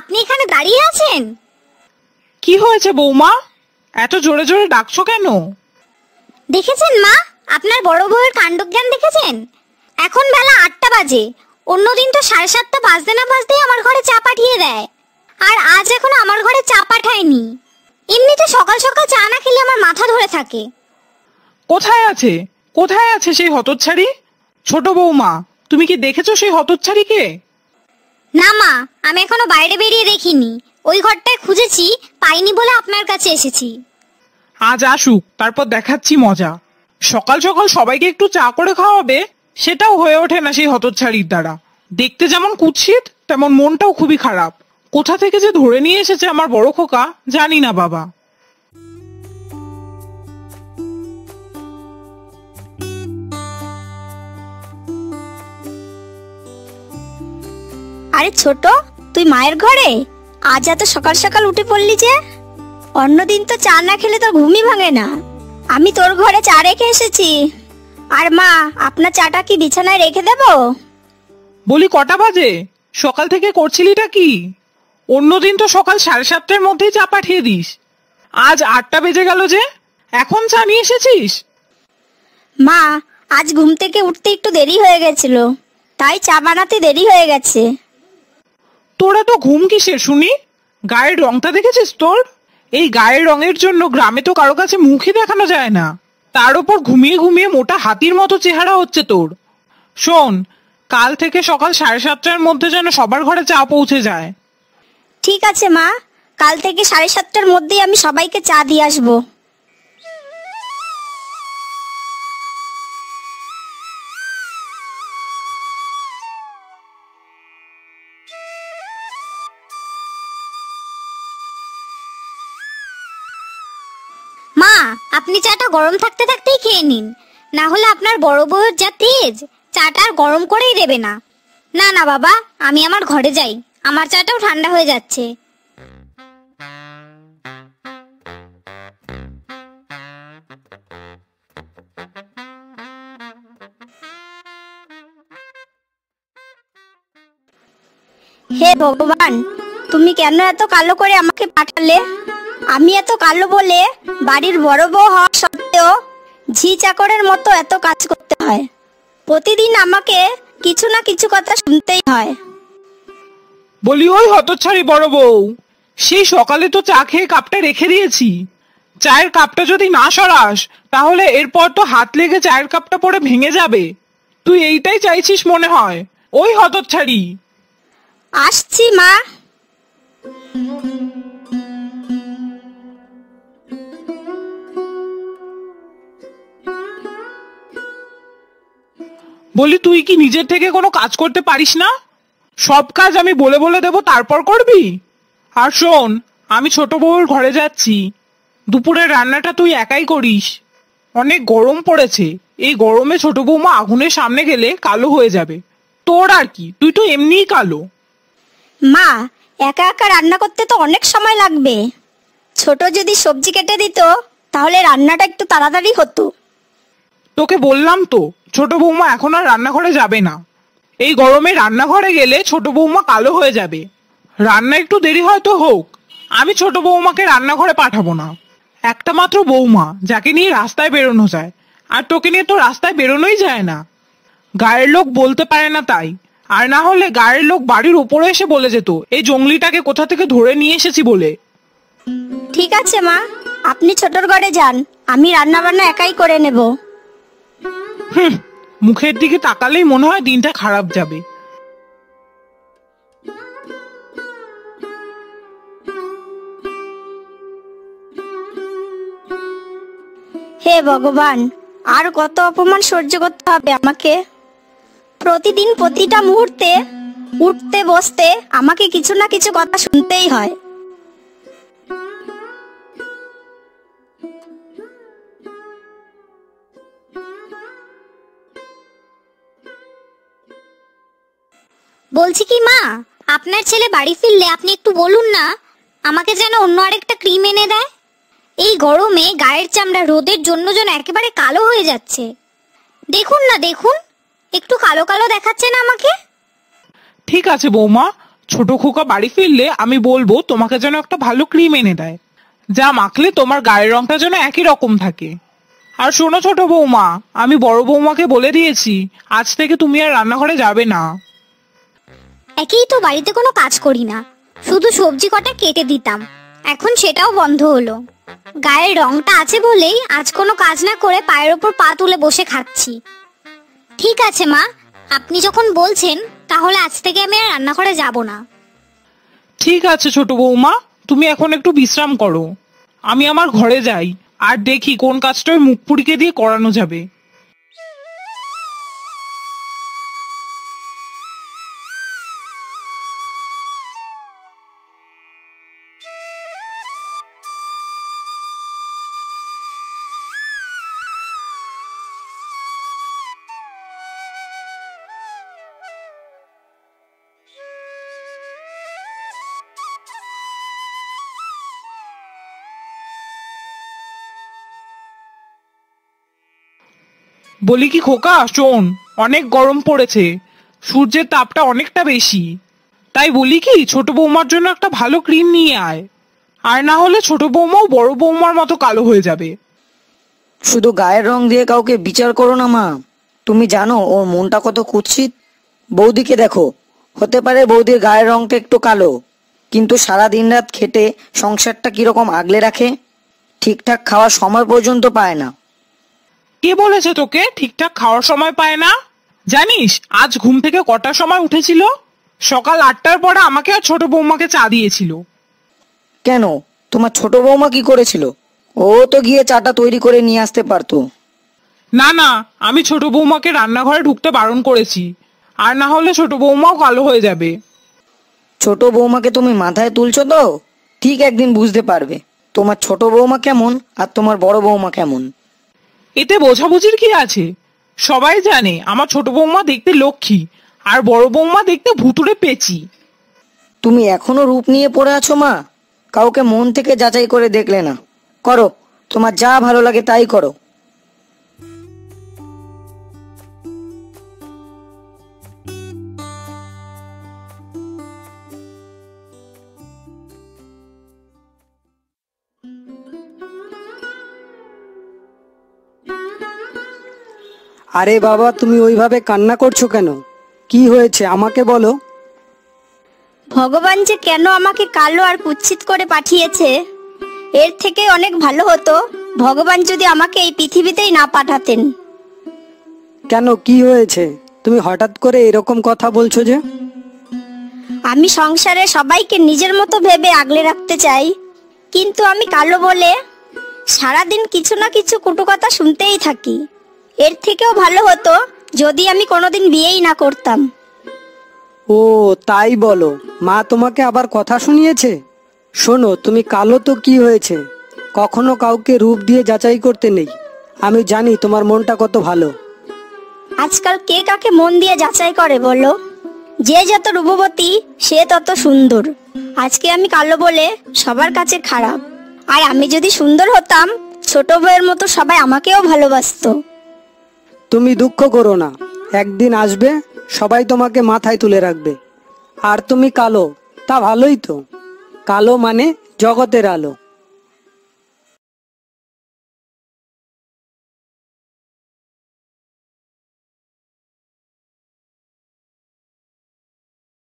আপনি এখানে দাঁড়িয়ে আছেন? কি হয়েছে বৌমা, এত জোরে জোরে ডাকছো কেন? দেখেছেন মা, আপনার বড় বউয়ের কাণ্ডজ্ঞান দেখেছেন? এখন বেলা 8টা বাজে, অন্যদিন তো 7:30 বাজতে না বাজতেই আমার ঘরে চা পাঠিয়ে দেয়, আর আজ এখনো আমার ঘরে চা পাঠায়নি। এমনিতে সকাল সকাল চা না খেলে আমার মাথা ধরে থাকে। কোথায় আছে কোথায় আছে সেই হতচ্ছাড়ি? ছোট বৌমা, তুমি কি দেখেছো সেই হতচ্ছাড়িকে? না মা, আমি এখনো বাইরে বেরিয়ে দেখিনি, ওই ঘরটায় খুঁজেছি, পাইনি বলে আপনার কাছে এসেছি। আজ আসুক, তারপর দেখাচ্ছি মজা। সকাল সকাল সবাইকে একটু চা করে খাওয়াবে, সেটাও হয়ে ওঠে না সেই হতচ্ছাড়ির দ্বারা। দেখতে যেমন কুৎসিত, তেমন মনটাও খুবই খারাপ। কোথা থেকে যে ধরে নিয়ে এসেছে আমার বড় খোকা, জানি না বাবা। আরে ছোট, তুই মায়ের ঘরে? আজ এত সকাল সকাল উঠে পড়লি যে? অন্যদিন তো চা না খেলে তোর ঘুমই ভাঙে না। আমি তোর ঘরে চা রেখে এসেছি। আর মা, আপনার চাটা কি বিছানায় রেখে দেব? বলি কটা বাজে? সকাল থেকে করছিলিটা কি? অন্যদিন তো সকাল 7:30-র মধ্যেই চা পাঠিয়ে দিস, আজ 8টা বেজে গেল যে, এখন চা নিয়ে এসেছিস? মা, আজ ঘুম থেকে উঠতে একটু দেরি হয়ে গেছিল, তাই চা বানাতে দেরি হয়ে গেছে। তোরা তো ঘুম কিসের শুনি? গায়ের রংটা দেখেছিস তোর? এই গায়ের রঙের জন্য গ্রামে তো কারো কাছে মুখই দেখানো যায় না, তার উপর ঘুমিয়ে ঘুমিয়ে মোটা হাতির মতো চেহারা হচ্ছে তোর। শোন, কাল থেকে সকাল 7:30-র মধ্যে যেন সবার ঘরে চা পৌঁছে যায়। ঠিক আছে মা, কাল থেকে 7:30-র মধ্যেই আমি সবাইকে চা দিয়ে আসবো। মা, আপনি চাটা গরম থাকতে থাকতেই খেয়ে নিন, না হলে আপনার বড় বউয়ের যা তেজ, চাটা আর গরম করেই দেবে না। না না বাবা, আমি আমার ঘরে যাই, আমার চাটাও ঠান্ডা হয়ে যাচ্ছে। হে ভগবান, তুমি কেন এত কালো করে আমাকে পাঠালে? আমি এত কালো বলে বাড়ির বড় বউ হওয়া সত্ত্বেও ঝি চাকরের মতো এত কাজ করতে হয়। প্রতিদিন আমাকে কিছু না কিছু কথা শুনতেই হয়। বলি ওই হতচ্ছাড়ি বড় বউ, সেই সকালে তো চা খেয়ে কাপটা রেখে দিয়েছি, চায়ের কাপটা যদি না সরাস তাহলে এরপর তো হাত লেগে চায়ের কাপটা পড়ে ভেঙে যাবে। তুই এইটাই চাইছিস মনে হয়। ওই হতচ্ছাড়ি। আসছি মা। বলি তুই কি নিজের থেকে কোনো কাজ করতে পারিস না? সব কাজ আমি বলে বলে দেবো, তারপর করবি? আর শোন, আমি ছোট বউর ঘরে যাচ্ছি, দুপুরের রান্নাটা তুই একাই করিস। অনেক গরম পড়েছে, এই গরমে ছোট বৌমা আগুনের সামনে গেলে কালো হয়ে যাবে। তোর আর কি, তুই তো এমনিই কালো। মা, একা একা রান্না করতে তো অনেক সময় লাগবে। ছোট যদি সবজি কেটে দিত তাহলে রান্নাটা একটু তাড়াতাড়ি হতো। তোকে বললাম তো, ছোট বৌমা এখন আর রান্নাঘরে যাবে না। এই গরমে রান্নাঘরে গেলে ছোট বৌমা কালো হয়ে যাবে। রান্না একটু দেরি হয়তো হোক, আমি ছোট বৌমাকে রান্নাঘরে পাঠাবো না। একটা মাত্র বৌমা, যাকে নিয়ে রাস্তায় বেরোনো যায়, আর তোকে নিয়ে তো রাস্তায় বেরোনোই যায় না। গায়ের লোক বলতে পারে না তাই, আর না হলে গায়ের লোক বাড়ির উপরে এসে বলে যেত এই জঙ্গলিটাকে কোথা থেকে ধরে নিয়ে এসেছি বলে। ঠিক আছে মা, আপনি ছোটর ঘরে যান, আমি রান্না বান্না একাই করে নেব। মুখের দিকে তাকালেই মনে হয় দিনটা খারাপ যাবে। হে ভগবান, আর কত অপমান সহ্য করতে হবে আমাকে? প্রতিদিন প্রতিটা মুহূর্তে উঠতে বসতে আমাকে কিছু না কিছু কথা শুনতেই হয়। বলছি কি মা, আপনার ছেলে বাড়ি ফিরলে আপনি একটু বলুন না আমাকে যেন অন্য আরেকটা ক্রিম এনে দেয়। এই গরমে গায়ের চামড়া রোদের জন্য যেন একেবারে কালো হয়ে যাচ্ছে। দেখুন না, দেখুন একটু কালো কালো দেখাচ্ছে না আমাকে? ঠিক আছে বৌমা, ছোট খোকা বাড়ি ফিরলে আমি বলবো তোমাকে যেন একটা ভালো ক্রিম এনে দেয়, যা মাখলে তোমার গায়ের রংটা যেন একই রকম থাকে। আর শোনো ছোট বৌমা, আমি বড় বৌমাকে বলে দিয়েছি আজ থেকে তুমি আর রান্নাঘরে যাবে না। একেই তো বাড়িতে কোনো কাজ করি না, শুধু সবজি কটা কেটে দিতাম, এখন সেটাও বন্ধ হলো। গায়ের রংটা আছে বলেই আজ কোনো কাজ না করে পায়ের ওপর পা তুলে বসে খাচ্ছি। ঠিক আছে মা, আপনি যখন বলছেন তাহলে আজ থেকে আমি আর রান্নাঘরে যাব না। ঠিক আছে ছোট বৌমা, তুমি এখন একটু বিশ্রাম করো, আমি আমার ঘরে যাই আর দেখি কোন কাজটা ওই মুখপুরিকে দিয়ে করানো যাবে। বলি কি খোকা, শোন, অনেক গরম পড়েছে, সূর্যের তাপটা অনেকটা বেশি, তাই বলি কি ছোট বৌমার জন্য একটা ভালো ক্রিম নিয়ে আয়, আর না হলে ছোট বৌমাও বড় বৌমার মতো কালো হয়ে যাবে। শুধু গায়ের রং দিয়ে কাউকে বিচার করো না মা, তুমি জানো ওর মনটা কত কুৎসিত। বৌদিকে দেখো, হতে পারে বৌদির গায়ের রংটা একটু কালো, কিন্তু সারা দিন রাত খেটে সংসারটা কিরকম আগলে রাখে, ঠিকঠাক খাওয়ার সময় পর্যন্ত পায় না। কে বলেছে তোকে ঠিকঠাক খাওয়ার সময় পায় না? জানিস আজ ঘুম থেকে কটার সময় উঠেছিল? সকাল 8টার পরে আমাকে আর ছোট বৌমাকে চা দিয়েছিল। কেন, তোমার ছোট বৌমা কি করেছিল? ও তো গিয়ে চাটা তৈরি করে নিয়ে আসতে পারতো। না না, আমি ছোট বৌমাকে রান্নাঘরে ঢুকতে বারণ করেছি, আর না হলে ছোট বৌমাও কালো হয়ে যাবে। ছোট বৌমাকে তুমি মাথায় তুলছো তো, ঠিক একদিন বুঝতে পারবে তোমার ছোট বৌমা কেমন আর তোমার বড় বৌমা কেমন। এতে বোঝাবুঝির কি আছে? সবাই জানে আমার ছোট বৌমা দেখতে লক্ষ্মী আর বড় বৌমা দেখতে ভুতুড়ে পেঁচি। তুমি এখনো রূপ নিয়ে পড়ে আছো মা, কাউকে মন থেকে যাচাই করে দেখলে না। করো, তোমার যা ভালো লাগে তাই করো। আরে বাবা, তুমি ওইভাবে কান্না করছো কেন? কি হয়েছে আমাকে বলো। ভগবান যে কেন আমাকে কালো আর কুৎসিত করে পাঠিয়েছে, এর থেকে অনেক ভালো হতো ভগবান যদি আমাকে এই পৃথিবীতেই না পাঠাতেন। কেন, কি হয়েছে? তুমি হঠাৎ করে এরকম কথা বলছো যে? আমি সংসারে সবাইকে নিজের মতো ভেবে আগলে রাখতে চাই, কিন্তু আমি কালো বলে সারাদিন কিছু না কিছু কটু কথা শুনতেই থাকি। এর থেকেও ভালো হতো যদি আমি কোনোদিন বিয়েই না করতাম। ও তাই বলো, মা তোমাকে আবার কথা শুনিয়েছে? শোনো, তুমি কালো তো কি হয়েছে, কখনো কাউকে রূপ দিয়ে যাচাই করতে নেই। আমি জানি তোমার মনটা কত ভালো। আজকাল কে কাকে মন দিয়ে যাচাই করে বলো? যে যত রূপবতী সে তত সুন্দর। আজকে আমি কালো বলে সবার কাছে খারাপ, আর আমি যদি সুন্দর হতাম ছোট বউয়ের মতো সবাই আমাকেও ভালোবাসতো। তুমি দুঃখ করো না, একদিন আসবে সবাই তোমাকে মাথায় তুলে রাখবে। আর তুমি কালো, তা ভালোই তো, কালো মানে জগতের আলো।